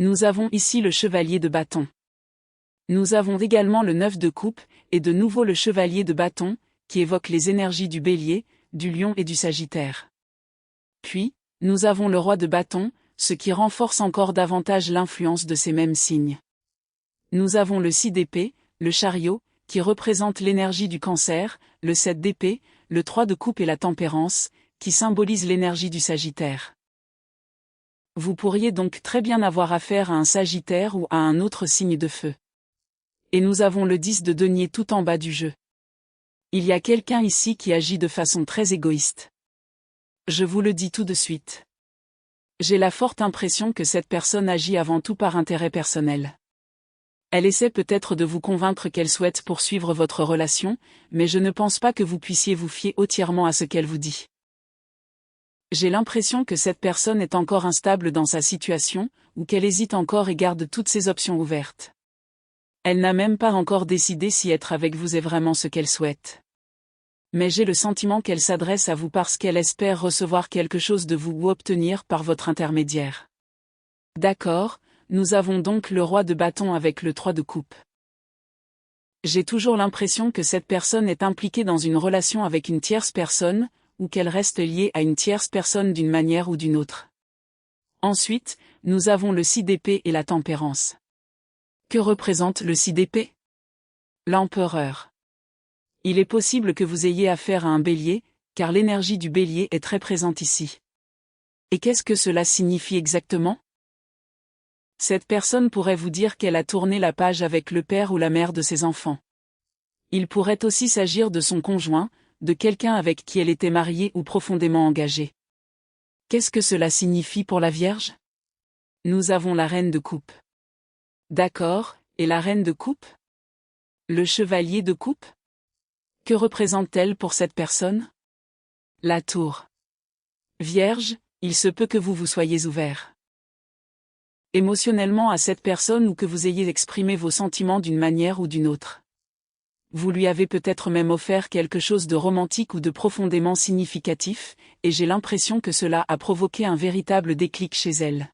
Nous avons ici le chevalier de bâton. Nous avons également le 9 de coupe, et de nouveau le chevalier de bâton, qui évoque les énergies du bélier, du lion et du sagittaire. Puis, nous avons le roi de bâton, ce qui renforce encore davantage l'influence de ces mêmes signes. Nous avons le 6 d'épée, le chariot, qui représente l'énergie du cancer, le 7 d'épée, le 3 de coupe et la tempérance, qui symbolise l'énergie du sagittaire. Vous pourriez donc très bien avoir affaire à un sagittaire ou à un autre signe de feu. Et nous avons le 10 de denier tout en bas du jeu. Il y a quelqu'un ici qui agit de façon très égoïste. Je vous le dis tout de suite. J'ai la forte impression que cette personne agit avant tout par intérêt personnel. Elle essaie peut-être de vous convaincre qu'elle souhaite poursuivre votre relation, mais je ne pense pas que vous puissiez vous fier entièrement à ce qu'elle vous dit. J'ai l'impression que cette personne est encore instable dans sa situation, ou qu'elle hésite encore et garde toutes ses options ouvertes. Elle n'a même pas encore décidé si être avec vous est vraiment ce qu'elle souhaite. Mais j'ai le sentiment qu'elle s'adresse à vous parce qu'elle espère recevoir quelque chose de vous ou obtenir par votre intermédiaire. D'accord, nous avons donc le roi de bâton avec le 3 de coupe. J'ai toujours l'impression que cette personne est impliquée dans une relation avec une tierce personne, ou qu'elle reste liée à une tierce personne d'une manière ou d'une autre. Ensuite, nous avons le 6 d'épée et la tempérance. Que représente le 6 d'épée ? L'empereur. Il est possible que vous ayez affaire à un bélier, car l'énergie du bélier est très présente ici. Et qu'est-ce que cela signifie exactement ? Cette personne pourrait vous dire qu'elle a tourné la page avec le père ou la mère de ses enfants. Il pourrait aussi s'agir de son conjoint, de quelqu'un avec qui elle était mariée ou profondément engagée. Qu'est-ce que cela signifie pour la Vierge ? Nous avons la reine de coupe. D'accord, et la reine de coupe ? Le chevalier de coupe ? Que représente-t-elle pour cette personne ? La tour. Vierge, il se peut que vous vous soyez ouvert émotionnellement à cette personne ou que vous ayez exprimé vos sentiments d'une manière ou d'une autre. Vous lui avez peut-être même offert quelque chose de romantique ou de profondément significatif, et j'ai l'impression que cela a provoqué un véritable déclic chez elle.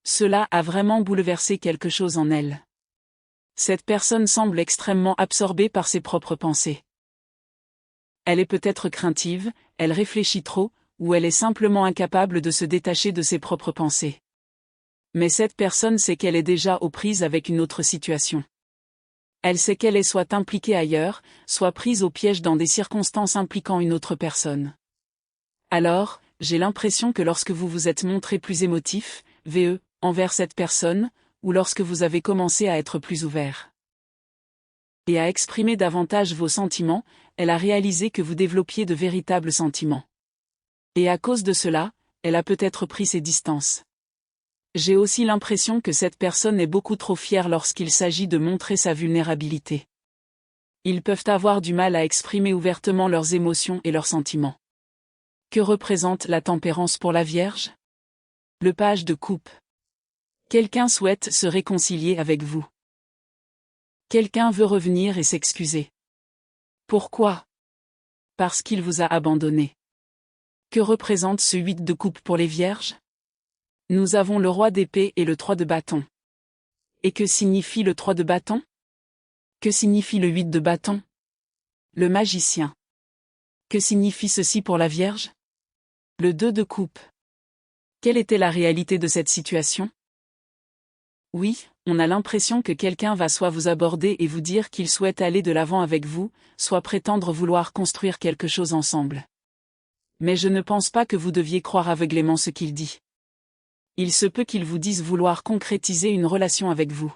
Cela a vraiment bouleversé quelque chose en elle. Cette personne semble extrêmement absorbée par ses propres pensées. Elle est peut-être craintive, elle réfléchit trop, ou elle est simplement incapable de se détacher de ses propres pensées. Mais cette personne sait qu'elle est déjà aux prises avec une autre situation. Elle sait qu'elle est soit impliquée ailleurs, soit prise au piège dans des circonstances impliquant une autre personne. Alors, j'ai l'impression que lorsque vous vous êtes montré plus émotif, envers cette personne, ou lorsque vous avez commencé à être plus ouvert et à exprimer davantage vos sentiments, elle a réalisé que vous développiez de véritables sentiments. Et à cause de cela, elle a peut-être pris ses distances. J'ai aussi l'impression que cette personne est beaucoup trop fière lorsqu'il s'agit de montrer sa vulnérabilité. Ils peuvent avoir du mal à exprimer ouvertement leurs émotions et leurs sentiments. Que représente la tempérance pour la Vierge ? Le page de coupe. Quelqu'un souhaite se réconcilier avec vous. Quelqu'un veut revenir et s'excuser. Pourquoi ? Parce qu'il vous a abandonné. Que représente ce 8 de coupe pour les Vierges ? Nous avons le roi d'épée et le 3 de bâton. Et que signifie le 3 de bâton ? Que signifie le 8 de bâton ? Le magicien. Que signifie ceci pour la Vierge ? Le 2 de coupe. Quelle était la réalité de cette situation ? Oui, on a l'impression que quelqu'un va soit vous aborder et vous dire qu'il souhaite aller de l'avant avec vous, soit prétendre vouloir construire quelque chose ensemble. Mais je ne pense pas que vous deviez croire aveuglément ce qu'il dit. Il se peut qu'il vous dise vouloir concrétiser une relation avec vous.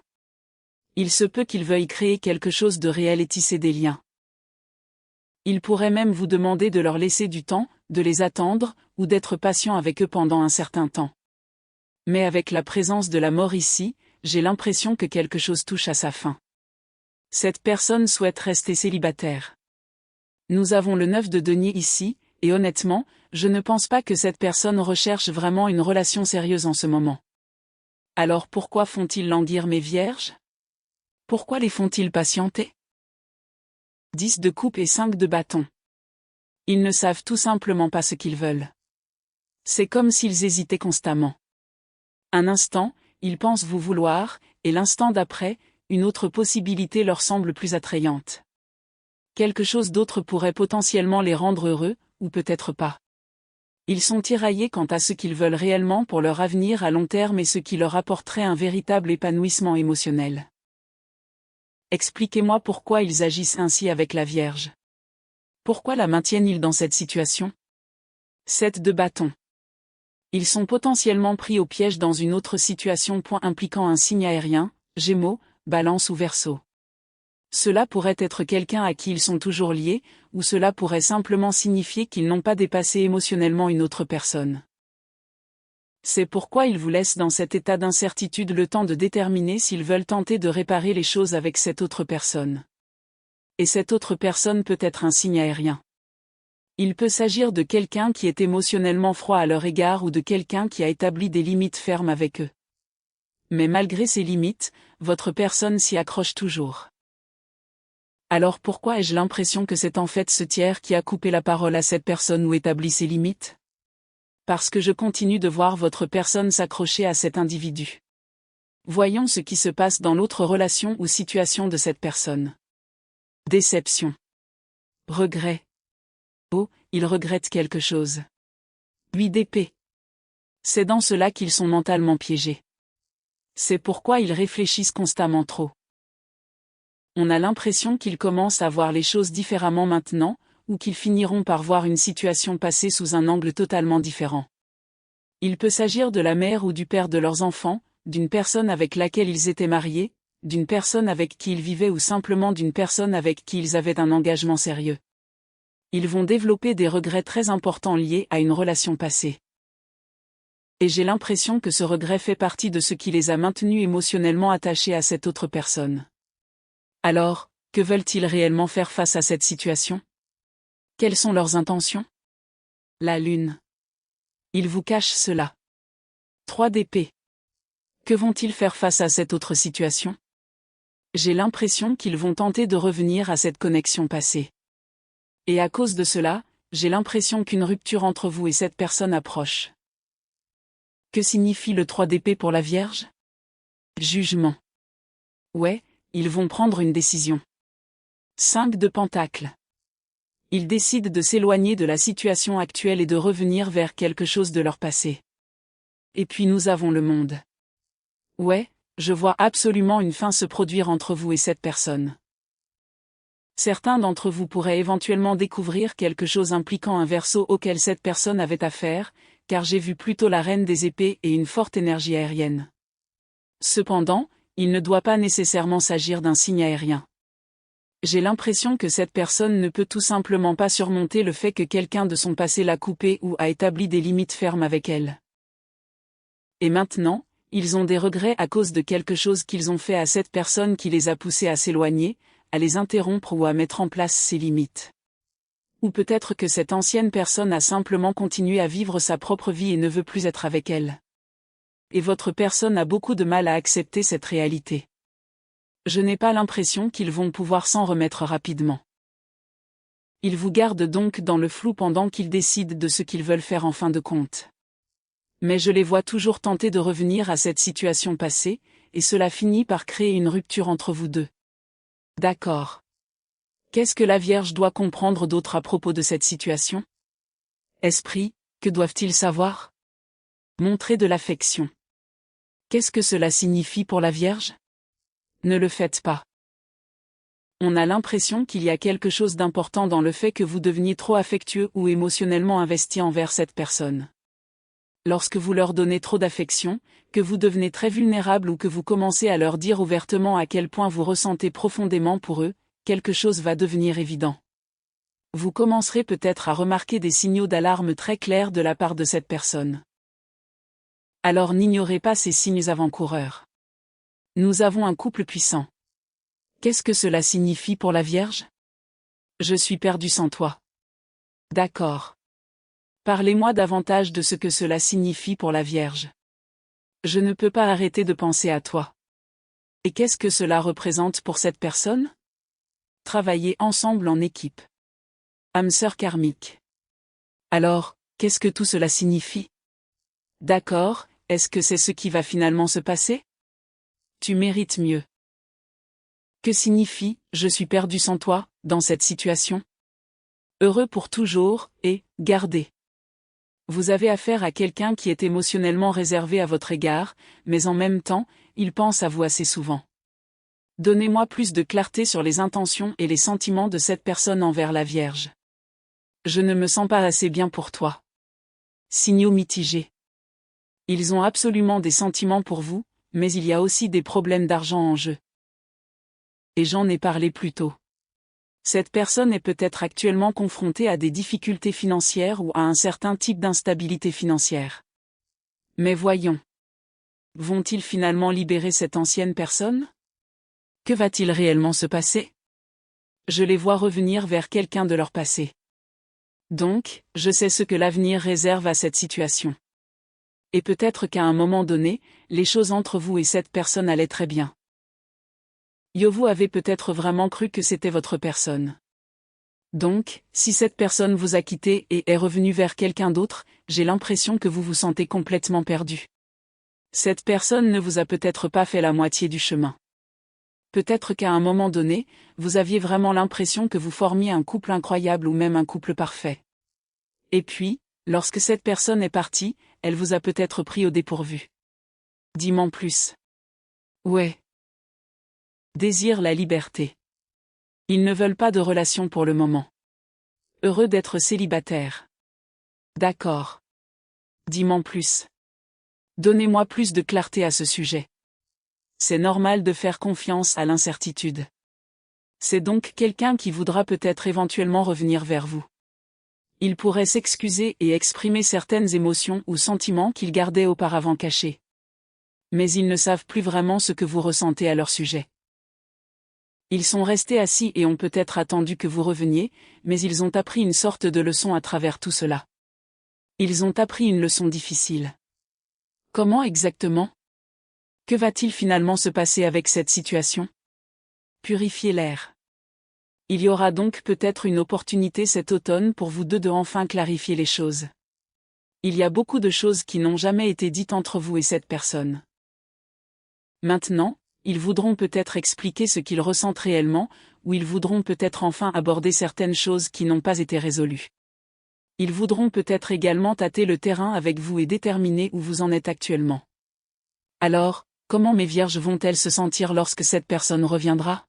Il se peut qu'il veuille créer quelque chose de réel et tisser des liens. Il pourrait même vous demander de leur laisser du temps, de les attendre, ou d'être patient avec eux pendant un certain temps. Mais avec la présence de la mort ici, j'ai l'impression que quelque chose touche à sa fin. Cette personne souhaite rester célibataire. Nous avons le 9 de denier ici, et honnêtement, je ne pense pas que cette personne recherche vraiment une relation sérieuse en ce moment. Alors pourquoi font-ils languir mes vierges ? Pourquoi les font-ils patienter ? 10 de coupe et 5 de bâton. Ils ne savent tout simplement pas ce qu'ils veulent. C'est comme s'ils hésitaient constamment. Un instant, ils pensent vous vouloir, et l'instant d'après, une autre possibilité leur semble plus attrayante. Quelque chose d'autre pourrait potentiellement les rendre heureux, ou peut-être pas. Ils sont tiraillés quant à ce qu'ils veulent réellement pour leur avenir à long terme et ce qui leur apporterait un véritable épanouissement émotionnel. Expliquez-moi pourquoi ils agissent ainsi avec la Vierge. Pourquoi la maintiennent-ils dans cette situation? 7 de bâton. Ils sont potentiellement pris au piège dans une autre situation impliquant un signe aérien, Gémeaux, Balance ou Verseau. Cela pourrait être quelqu'un à qui ils sont toujours liés, ou cela pourrait simplement signifier qu'ils n'ont pas dépassé émotionnellement une autre personne. C'est pourquoi ils vous laissent dans cet état d'incertitude le temps de déterminer s'ils veulent tenter de réparer les choses avec cette autre personne. Et cette autre personne peut être un signe aérien. Il peut s'agir de quelqu'un qui est émotionnellement froid à leur égard ou de quelqu'un qui a établi des limites fermes avec eux. Mais malgré ces limites, votre personne s'y accroche toujours. Alors pourquoi ai-je l'impression que c'est en fait ce tiers qui a coupé la parole à cette personne ou établi ses limites? Parce que je continue de voir votre personne s'accrocher à cet individu. Voyons ce qui se passe dans l'autre relation ou situation de cette personne. Déception. Regret. Oh, ils regrettent quelque chose. 8 d'épée. C'est dans cela qu'ils sont mentalement piégés. C'est pourquoi ils réfléchissent constamment trop. On a l'impression qu'ils commencent à voir les choses différemment maintenant, ou qu'ils finiront par voir une situation passée sous un angle totalement différent. Il peut s'agir de la mère ou du père de leurs enfants, d'une personne avec laquelle ils étaient mariés, d'une personne avec qui ils vivaient ou simplement d'une personne avec qui ils avaient un engagement sérieux. Ils vont développer des regrets très importants liés à une relation passée. Et j'ai l'impression que ce regret fait partie de ce qui les a maintenus émotionnellement attachés à cette autre personne. Alors, que veulent-ils réellement faire face à cette situation? Quelles sont leurs intentions? La lune. Ils vous cachent cela. 3 d'épée. Que vont-ils faire face à cette autre situation? J'ai l'impression qu'ils vont tenter de revenir à cette connexion passée. Et à cause de cela, j'ai l'impression qu'une rupture entre vous et cette personne approche. Que signifie le 3 d'épée pour la Vierge? Jugement. Ouais, ils vont prendre une décision. 5 de Pentacles. Ils décident de s'éloigner de la situation actuelle et de revenir vers quelque chose de leur passé. Et puis nous avons le monde. Ouais, je vois absolument une fin se produire entre vous et cette personne. Certains d'entre vous pourraient éventuellement découvrir quelque chose impliquant un Verseau auquel cette personne avait affaire, car j'ai vu plutôt la reine des épées et une forte énergie aérienne. Cependant, il ne doit pas nécessairement s'agir d'un signe aérien. J'ai l'impression que cette personne ne peut tout simplement pas surmonter le fait que quelqu'un de son passé l'a coupée ou a établi des limites fermes avec elle. Et maintenant, ils ont des regrets à cause de quelque chose qu'ils ont fait à cette personne qui les a poussés à s'éloigner, à les interrompre ou à mettre en place ces limites. Ou peut-être que cette ancienne personne a simplement continué à vivre sa propre vie et ne veut plus être avec elle. Et votre personne a beaucoup de mal à accepter cette réalité. Je n'ai pas l'impression qu'ils vont pouvoir s'en remettre rapidement. Ils vous gardent donc dans le flou pendant qu'ils décident de ce qu'ils veulent faire en fin de compte. Mais je les vois toujours tenter de revenir à cette situation passée, et cela finit par créer une rupture entre vous deux. D'accord. Qu'est-ce que la Vierge doit comprendre d'autre à propos de cette situation? Esprit, que doivent-ils savoir? Montrer de l'affection. Qu'est-ce que cela signifie pour la Vierge? Ne le faites pas. On a l'impression qu'il y a quelque chose d'important dans le fait que vous deveniez trop affectueux ou émotionnellement investi envers cette personne. Lorsque vous leur donnez trop d'affection, que vous devenez très vulnérable ou que vous commencez à leur dire ouvertement à quel point vous ressentez profondément pour eux, quelque chose va devenir évident. Vous commencerez peut-être à remarquer des signaux d'alarme très clairs de la part de cette personne. Alors n'ignorez pas ces signes avant-coureurs. Nous avons un couple puissant. Qu'est-ce que cela signifie pour la Vierge? Je suis perdu sans toi. D'accord. Parlez-moi davantage de ce que cela signifie pour la Vierge. Je ne peux pas arrêter de penser à toi. Et qu'est-ce que cela représente pour cette personne? Travailler ensemble en équipe. Âme sœur karmique. Alors, qu'est-ce que tout cela signifie? D'accord, est-ce que c'est ce qui va finalement se passer? Tu mérites mieux. Que signifie « je suis perdu sans toi » dans cette situation? Heureux pour toujours, et gardé. Vous avez affaire à quelqu'un qui est émotionnellement réservé à votre égard, mais en même temps, il pense à vous assez souvent. Donnez-moi plus de clarté sur les intentions et les sentiments de cette personne envers la Vierge. Je ne me sens pas assez bien pour toi. Signaux mitigés. Ils ont absolument des sentiments pour vous, mais il y a aussi des problèmes d'argent en jeu. Et j'en ai parlé plus tôt. Cette personne est peut-être actuellement confrontée à des difficultés financières ou à un certain type d'instabilité financière. Mais voyons. Vont-ils finalement libérer cette ancienne personne? Que va-t-il réellement se passer? Je les vois revenir vers quelqu'un de leur passé. Donc, je sais ce que l'avenir réserve à cette situation. Et peut-être qu'à un moment donné, les choses entre vous et cette personne allaient très bien. Vous avez peut-être vraiment cru que c'était votre personne. Donc, si cette personne vous a quitté et est revenue vers quelqu'un d'autre, j'ai l'impression que vous vous sentez complètement perdu. Cette personne ne vous a peut-être pas fait la moitié du chemin. Peut-être qu'à un moment donné, vous aviez vraiment l'impression que vous formiez un couple incroyable ou même un couple parfait. Et puis, lorsque cette personne est partie, elle vous a peut-être pris au dépourvu. Dis-m'en plus. Ouais. Désirent la liberté. Ils ne veulent pas de relation pour le moment. Heureux d'être célibataire. D'accord. Dis-m'en plus. Donnez-moi plus de clarté à ce sujet. C'est normal de faire confiance à l'incertitude. C'est donc quelqu'un qui voudra peut-être éventuellement revenir vers vous. Il pourrait s'excuser et exprimer certaines émotions ou sentiments qu'il gardait auparavant cachés. Mais ils ne savent plus vraiment ce que vous ressentez à leur sujet. Ils sont restés assis et ont peut-être attendu que vous reveniez, mais ils ont appris une sorte de leçon à travers tout cela. Ils ont appris une leçon difficile. Comment exactement? Que va-t-il finalement se passer avec cette situation? Purifier l'air. Il y aura donc peut-être une opportunité cet automne pour vous deux de enfin clarifier les choses. Il y a beaucoup de choses qui n'ont jamais été dites entre vous et cette personne. Maintenant, ils voudront peut-être expliquer ce qu'ils ressentent réellement, ou ils voudront peut-être enfin aborder certaines choses qui n'ont pas été résolues. Ils voudront peut-être également tâter le terrain avec vous et déterminer où vous en êtes actuellement. Alors, comment mes vierges vont-elles se sentir lorsque cette personne reviendra?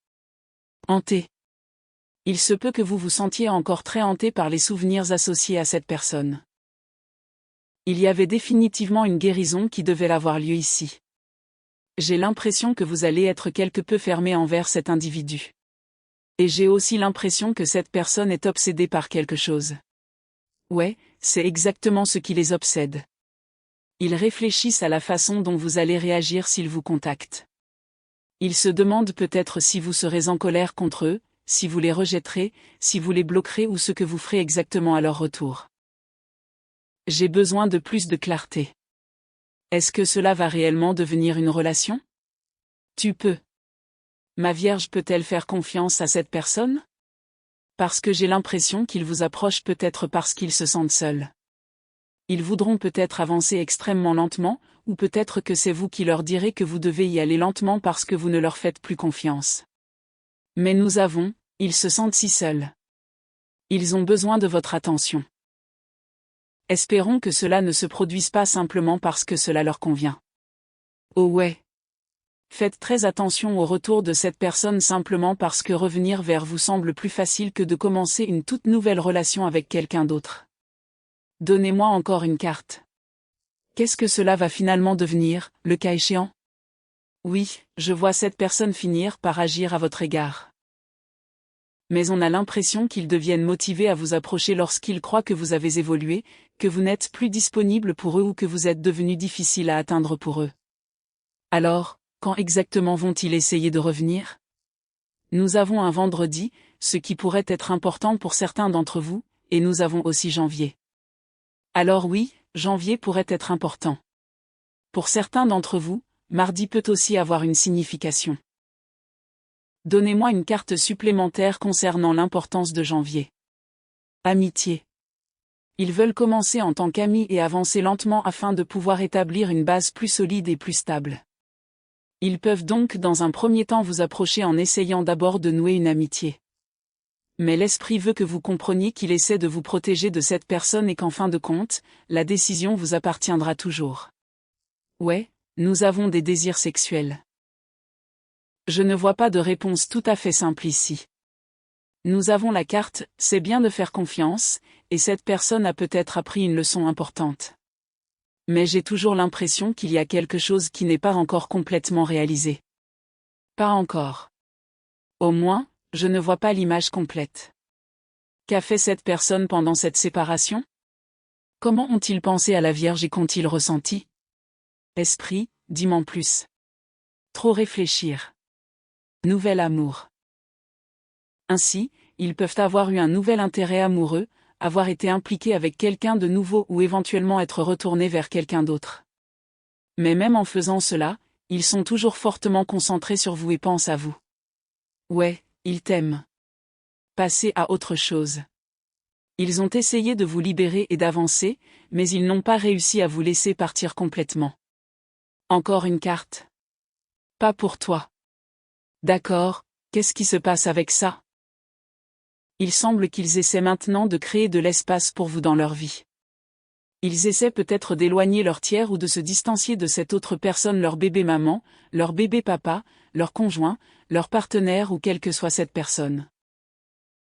Hantées. Il se peut que vous vous sentiez encore très hanté par les souvenirs associés à cette personne. Il y avait définitivement une guérison qui devait avoir lieu ici. J'ai l'impression que vous allez être quelque peu fermé envers cet individu. Et j'ai aussi l'impression que cette personne est obsédée par quelque chose. Ouais, c'est exactement ce qui les obsède. Ils réfléchissent à la façon dont vous allez réagir s'ils vous contactent. Ils se demandent peut-être si vous serez en colère contre eux, si vous les rejetterez, si vous les bloquerez ou ce que vous ferez exactement à leur retour. J'ai besoin de plus de clarté. Est-ce que cela va réellement devenir une relation? Tu peux. Ma Vierge peut-elle faire confiance à cette personne? Parce que j'ai l'impression qu'ils vous approchent peut-être parce qu'ils se sentent seuls. Ils voudront peut-être avancer extrêmement lentement, ou peut-être que c'est vous qui leur direz que vous devez y aller lentement parce que vous ne leur faites plus confiance. Mais ils se sentent si seuls. Ils ont besoin de votre attention. Espérons que cela ne se produise pas simplement parce que cela leur convient. Oh ouais. Faites très attention au retour de cette personne simplement parce que revenir vers vous semble plus facile que de commencer une toute nouvelle relation avec quelqu'un d'autre. Donnez-moi encore une carte. Qu'est-ce que cela va finalement devenir, le cas échéant? Oui, je vois cette personne finir par agir à votre égard. Mais on a l'impression qu'ils deviennent motivés à vous approcher lorsqu'ils croient que vous avez évolué, que vous n'êtes plus disponible pour eux ou que vous êtes devenu difficile à atteindre pour eux. Alors, quand exactement vont-ils essayer de revenir? Nous avons un vendredi, ce qui pourrait être important pour certains d'entre vous, et nous avons aussi janvier. Alors oui, janvier pourrait être important. Pour certains d'entre vous, mardi peut aussi avoir une signification. Donnez-moi une carte supplémentaire concernant l'importance de janvier. Amitié. Ils veulent commencer en tant qu'amis et avancer lentement afin de pouvoir établir une base plus solide et plus stable. Ils peuvent donc dans un premier temps vous approcher en essayant d'abord de nouer une amitié. Mais l'esprit veut que vous compreniez qu'il essaie de vous protéger de cette personne et qu'en fin de compte, la décision vous appartiendra toujours. Ouais, nous avons des désirs sexuels. Je ne vois pas de réponse tout à fait simple ici. Nous avons la carte, c'est bien de faire confiance, et cette personne a peut-être appris une leçon importante. Mais j'ai toujours l'impression qu'il y a quelque chose qui n'est pas encore complètement réalisé. Pas encore. Au moins, je ne vois pas l'image complète. Qu'a fait cette personne pendant cette séparation? Comment ont-ils pensé à la Vierge et qu'ont-ils ressenti? Esprit, dis-m'en plus. Trop réfléchir. Nouvel amour. Ainsi, ils peuvent avoir eu un nouvel intérêt amoureux, avoir été impliqués avec quelqu'un de nouveau ou éventuellement être retournés vers quelqu'un d'autre. Mais même en faisant cela, ils sont toujours fortement concentrés sur vous et pensent à vous. Ouais, ils t'aiment. Passez à autre chose. Ils ont essayé de vous libérer et d'avancer, mais ils n'ont pas réussi à vous laisser partir complètement. Encore une carte. Pas pour toi. D'accord, qu'est-ce qui se passe avec ça? Il semble qu'ils essaient maintenant de créer de l'espace pour vous dans leur vie. Ils essaient peut-être d'éloigner leur tiers ou de se distancier de cette autre personne, leur bébé maman, leur bébé papa, leur conjoint, leur partenaire ou quelle que soit cette personne.